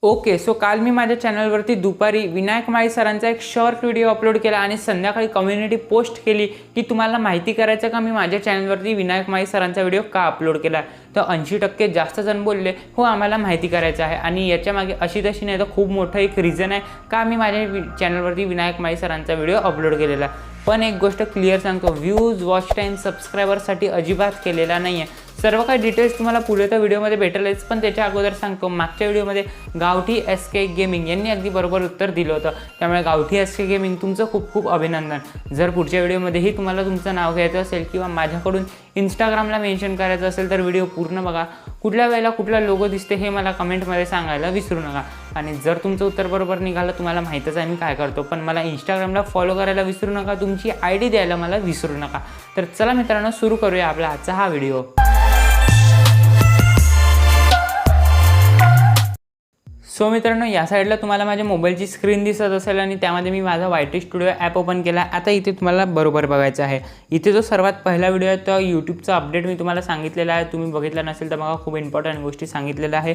Okay, so काल मी माझ्या चॅनलवरती दुपारी विनायक माळी सरांचा एक शॉर्ट व्हिडिओ अपलोड केला आणि संध्याकाळी कम्युनिटी पोस्ट केली की तुम्हाला माहिती करायचं का मी माझ्या चॅनलवरती विनायक माळी सरांचा व्हिडिओ का अपलोड केला. तर 80% जास्त जण बोलले हो आम्हाला माहिती करायचं आहे. आणि याच्यामागे अशी तशी नाही तर खूप मोठं एक रिझन आहे का मी माझ्या चॅनलवरती विनायक माळी सरांचा व्हिडिओ अपलोड केलेला. पण एक गोष्ट क्लिअर सांगतो, व्ह्यूज, वॉच टाईम, सबस्क्रायबरसाठी अजिबात केलेला नाही आहे. सर्व काही डिटेल्स तुम्हाला पुढे त्या व्हिडिओमध्ये भेटेलच, पण त्याच्या अगोदर सांगतो मागच्या व्हिडिओमध्ये गावठी SK गेमिंग यांनी अगदी बरोबर उत्तर दिलं होतं. त्यामुळे गावठी SK गेमिंग तुमचं खूप खूप अभिनंदन. जर पुढच्या व्हिडिओमध्येही तुम्हाला तुमचं नाव घ्यायचं असेल किंवा माझ्याकडून इंस्टाग्रामला मेन्शन करायचं असेल तर व्हिडिओ पूर्ण बघा. कुठल्या वेळेला कुठला लोगो दिसते हे मला कमेंटमध्ये सांगायला विसरू नका. आणि जर तुमचं उत्तर बरोबर निघालं, तुम्हाला माहीतच आहे मी काय करतो, पण मला इंस्टाग्रामला फॉलो करायला विसरू नका, तुमची ID द्यायला मला विसरू नका. तर चला मित्रांनो, सुरू करूया आपला आजचा हा व्हिडिओ. सो मित्रांनो, या साईडला तुम्हाला माझ्या मोबाईलची स्क्रीन दिसत असेल आणि त्यामध्ये मी माझा YT स्टुडिओ ॲप ओपन केला. आता इथे तुम्हाला बरोबर बघायचं आहे. इथे जो सर्वात पहिला व्हिडिओ आहे तो यूट्यूबचा अपडेट मी तुम्हाला सांगितलेला आहे. तुम्ही बघितला नसेल तर बघा, खूप इम्पॉर्टंट गोष्टी सांगितलेल्या आहे.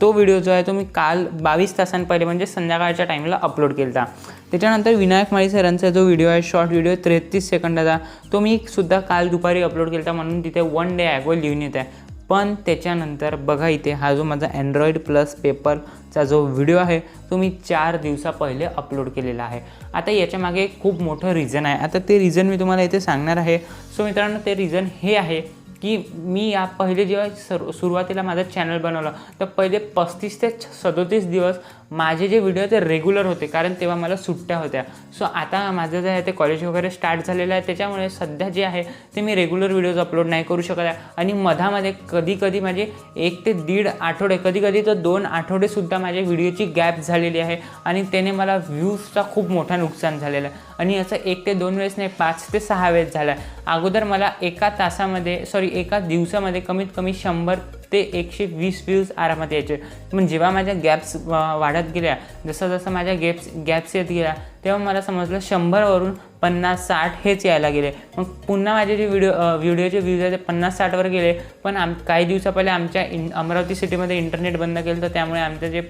तो व्हिडिओ जो आहे तो मी काल 22 तासां पहिले म्हणजे संध्याकाळच्या टाईमला अपलोड केला. त्याच्यानंतर विनायक माळी सरांचा जो व्हिडिओ आहे शॉर्ट व्हिडिओ 33 सेकंदाचा, तो मी सुद्धा काल दुपारी अपलोड केला म्हणून तिथे 1 डे ॲगो लिहून येत आहे. पण त्याच्यानंतर बघा इथे हा जो माझा अँड्रॉइड प्लस पेपरचा जो व्हिडिओ आहे तो मी 4 दिवसा पहिले अपलोड केलेला आहे. आता याच्यामागे खूप मोठं रिझन आहे. आता ते रिझन मी तुम्हाला इथे सांगणार आहे. सो मित्रांनो, ते रिझन हे आहे की मी या पहिले जेव्हा सुरुवातीला माझं चॅनल बनवलं तर पहिले 35 ते 37 दिवस माझे जे व्हिडिओ ते रेग्युलर होते, कारण तेव्हा मला सुट्ट्या होत्या. सो आता माझं जे आहे ते कॉलेज वगैरे स्टार्ट झालेलं आहे, त्याच्यामुळे सध्या जे आहे ते मी रेग्युलर व्हिडिओज अपलोड नाही करू शकत आहे. आणि मधामध्ये कधी माझे 1 ते 1.5 आठवडे, कधी तर 2 आठवडेसुद्धा माझ्या व्हिडिओची गॅप झालेली आहे आणि त्याने मला व्ह्यूजचा खूप मोठा नुकसान झालेलं आहे. आणि असं 1 ते 2 वेळेस नाही, 5 ते 6 वेळेस झाला आहे. अगोदर मला एका दिवसामध्ये कमीत कमी 100 ते 120 व्ह्यूज आरामात यायचे. पण जेव्हा माझ्या गॅप्स वाढत गेल्या, जसं माझ्या गॅप्स येत गेल्या, तेव्हा मला समजलं 100वरून 50-60 हेच यायला गेले. मग पुन्हा माझे जे व्हिडिओचे व्ह्यूज आहे ते 50-60वर गेले. पण काही दिवसा पहिले आमच्या अमरावती सिटीमध्ये इंटरनेट बंद केलं, तर त्यामुळे आमचे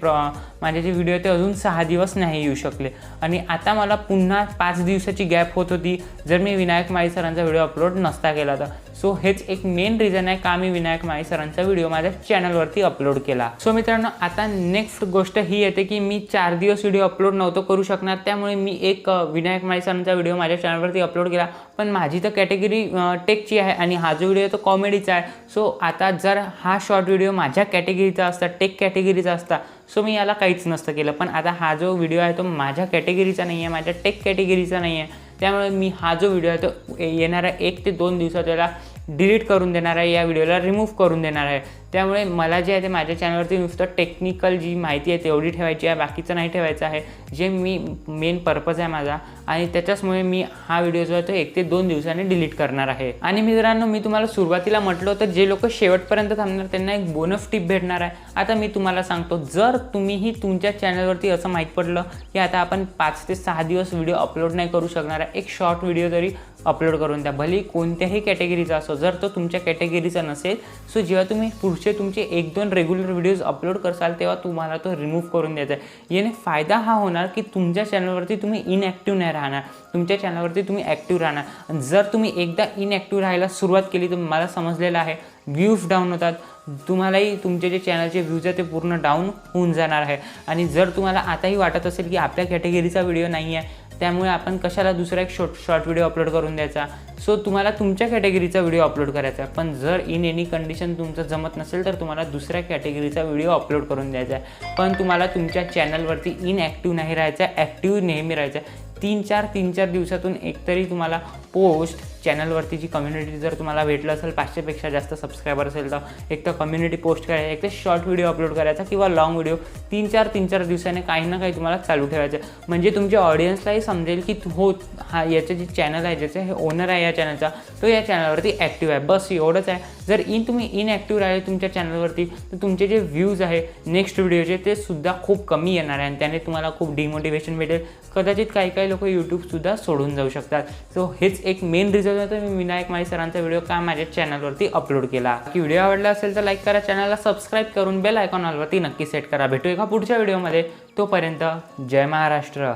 माझे जे व्हिडिओ ते अजून 6 दिवस नाही येऊ शकले. आणि आता मला पुन्हा 5 दिवसाची गॅप होत होती जर मी विनायक माळी सरांचा व्हिडिओ अपलोड नसता केला तर. सो हेच एक मेन रिझन आहे का मी विनायक माळी सरांचा व्हिडिओ माझ्या चॅनलवरती अपलोड केला. सो मित्रांनो, आता नेक्स्ट गोष्ट ही येते की मी 4 दिवस व्हिडिओ अपलोड नव्हतो करू शकणार, त्यामुळे मी एक विनायक माळी सरांचा व्हिडिओ माझ्या चॅनलवरती अपलोड केला. पण माझी तर कॅटेगरी टेकची आहे आणि हा जो व्हिडिओ तो कॉमेडीचा आहे. सो आता जर हा शॉर्ट व्हिडिओ माझ्या कॅटेगरीचा असता, टेक कॅटेगरीचा असता, सो मी याला काहीच नसतं केलं. पण आता हा जो व्हिडिओ आहे तो माझ्या कॅटेगरीचा नाही आहे, माझ्या टेक कॅटेगरीचा नाही आहे. त्यामुळे मी हा जो व्हिडिओ आहे तो येणाऱ्या 1 ते 2 दिवसात त्याला डिलीट करून देणार आहे, या व्हिडिओला रिमूव्ह करून देणार आहे. त्यामुळे मला जे आहे ते माझ्या चॅनलवरती नुसतं टेक्निकल जी माहिती आहे तेवढी ठेवायची आहे, बाकीचं नाही ठेवायचं आहे, जे मी मेन पर्पज आहे माझा. आणि त्याच्याचमुळे मी हा व्हिडिओ जो आहे तो 1 ते 2 दिवसांनी डिलीट करणार आहे. आणि मित्रांनो, मी तुम्हाला सुरुवातीला म्हटलं होतं जे लोक शेवटपर्यंत थांबणार त्यांना एक बोनस टिप भेटणार आहे. आता मी तुम्हाला सांगतो, जर तुम्हीही तुमच्या चॅनलवरती असं माहीत पडलं की आता आपण 5 ते 6 दिवस व्हिडिओ अपलोड नाही करू शकणार आहे, एक शॉर्ट व्हिडिओ तरी अपलोड करून द्या, भले कोणत्याही कॅटेगरीचा असो. जर तो तुमच्या कॅटेगरीचा नसेल, सो जेव्हा तुम्ही पुढचे तुमचे 1-2 रेग्युलर व्हिडिओज अपलोड करसाल तेव्हा तुम्हाला तो रिमूव्ह करून द्यायचा आहे. याने फायदा हा होणार की तुमच्या चॅनलवरती तुम्ही इनॲक्टिव्ह नाही राहणार, तुमच्या चॅनलवरती तुम्ही ॲक्टिव्ह राहणार. जर तुम्ही एकदा इनॲक्टिव्ह राहायला सुरुवात केली तर मला समजलेलं आहे व्ह्यूज डाऊन होतात, तुम्हालाही तुमचे जे चॅनलचे व्ह्यूज आहे ते पूर्ण डाऊन होऊन जाणार आहे. आणि जर तुम्हाला आताही वाटत असेल की आपल्या कॅटेगरीचा व्हिडिओ नाही आहे, त्यामुळे आपण कशाला दुसरा एक शॉर्ट व्हिडिओ अपलोड करून द्यायचा. सो तुम्हाला तुमच्या कॅटेगरीचा व्हिडिओ अपलोड करायचा आहे. पण जर इन एनी कंडिशन तुमचं जमत नसेल तर तुम्हाला दुसऱ्या कॅटेगरीचा व्हिडिओ अपलोड करून द्यायचा आहे. पण तुम्हाला तुमच्या चॅनलवरती इनॲक्टिव्ह नाही राहायचं आहे, ॲक्टिव्ह नेहमी राहायचं आहे. 3-4 दिवसातून एकतरी तुम्हाला पोस्ट चॅनलवरती जी कम्युनिटी जर तुम्हाला भेटलं असेल, 500पेक्षा जास्त सबस्क्रायबर असेल तर एक तर कम्युनिटी पोस्ट करायचा, एक तर शॉर्ट व्हिडिओ अपलोड करायचा किंवा लॉंग व्हिडिओ 3-4 दिवसाने काही ना काही तुम्हाला चालू ठेवायचं. म्हणजे तुमच्या ऑडियन्सलाही समजेल की हो हा याचं जे चॅनल आहे, ज्याचं हे ओनर आहे या चॅनलचा, तो या चॅनलवरती ॲक्टिव्ह आहे. बस एवढंच आहे. जर तुम्ही इनॲक्टिव्ह राहिले तुमच्या चॅनलवरती तर तुमचे जे व्ह्यूज आहे नेक्स्ट व्हिडिओचे ते सुद्धा खूप कमी येणार आहे आणि त्याने तुम्हाला खूप डिमोटिवेशन भेटेल. कदाचित काही लोक यूट्यूबसुद्धा सोडून जाऊ शकतात. सो हेच एक मेन रिझन दिवसानंतर मी विनायक माळी सरांचा व्हिडिओ का माझ्या चॅनलवरती अपलोड केला. की व्हिडिओ आवडला असेल तर लाईक करा, चॅनलला सबस्क्राईब करून बेल आयकॉन ऑलवरती नक्की सेट करा. भेटू एका पुढच्या व्हिडिओमध्ये. तोपर्यंत जय महाराष्ट्र.